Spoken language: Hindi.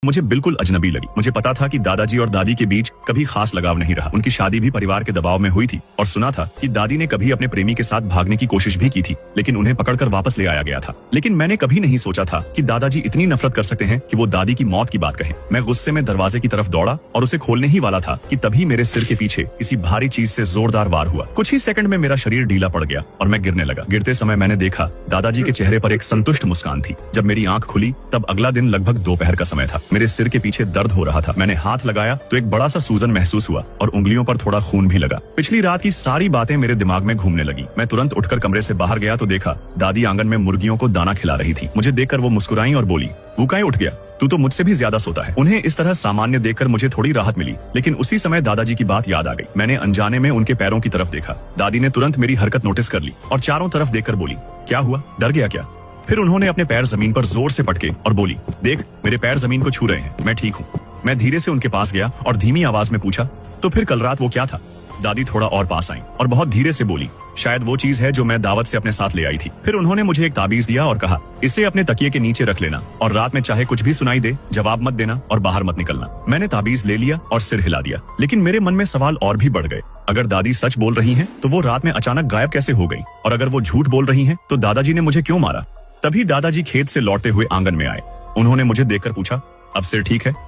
मुझे बिल्कुल अजनबी लगी। मुझे पता था कि दादाजी और दादी के बीच कभी खास लगाव नहीं रहा। उनकी शादी भी परिवार के दबाव में हुई थी और सुना था कि दादी ने कभी अपने प्रेमी के साथ भागने की कोशिश भी की थी, लेकिन उन्हें पकड़कर वापस ले आया गया था। लेकिन मैंने कभी नहीं सोचा था कि दादाजी इतनी नफरत कर सकते हैं कि वो दादी की मौत की बात कहें। मैं गुस्से में दरवाजे की तरफ दौड़ा और उसे खोलने ही वाला था कि तभी मेरे सिर के पीछे किसी भारी चीज से जोरदार वार हुआ। कुछ ही सेकंड में मेरा शरीर ढीला पड़ गया और मैं गिरने लगा। गिरते समय मैंने देखा दादाजी के चेहरे पर एक संतुष्ट मुस्कान थी। जब मेरी आंख खुली तब अगला दिन लगभग दोपहर का समय था। मेरे सिर के पीछे दर्द हो रहा था। मैंने हाथ लगाया तो एक बड़ा सा सूजन महसूस हुआ और उंगलियों पर थोड़ा खून भी लगा। पिछली रात की सारी बातें मेरे दिमाग में घूमने लगी। मैं तुरंत उठकर कमरे से बाहर गया तो देखा दादी आंगन में मुर्गियों को दाना खिला रही थी। मुझे देखकर वो मुस्कुराई और बोली, "भूखा उठ गया, तू तो मुझसे भी ज्यादा सोता है।" उन्हें इस तरह सामान्य देखकर मुझे थोड़ी राहत मिली, लेकिन उसी समय दादाजी की बात याद आ गई। मैंने अनजाने में उनके पैरों की तरफ देखा। दादी ने तुरंत मेरी हरकत नोटिस कर ली और चारों तरफ देखकर बोली, "क्या हुआ, डर गया क्या?" फिर उन्होंने अपने पैर जमीन पर जोर से पटके और बोली, "देख, मेरे पैर जमीन को छू रहे हैं, मैं ठीक हूँ।" मैं धीरे से उनके पास गया और धीमी आवाज में पूछा, "तो फिर कल रात वो क्या था?" दादी थोड़ा और पास आई और बहुत धीरे से बोली, "शायद वो चीज है जो मैं दावत से अपने साथ ले आई थी।" फिर उन्होंने मुझे एक ताबीज दिया और कहा, "इसे अपने तकिए के नीचे रख लेना और रात में चाहे कुछ भी सुनाई दे, जवाब मत देना और बाहर मत निकलना।" मैंने ताबीज ले लिया और सिर हिला दिया, लेकिन मेरे मन में सवाल और भी बढ़ गए। अगर दादी सच बोल रही हैं, तो वो रात में अचानक गायब कैसे हो गई? और अगर वो झूठ बोल रही हैं, तो दादाजी ने मुझे क्यों मारा? तभी दादाजी खेत से लौटते हुए आंगन में आए। उन्होंने मुझे देखकर पूछा, "अब सिर ठीक है?"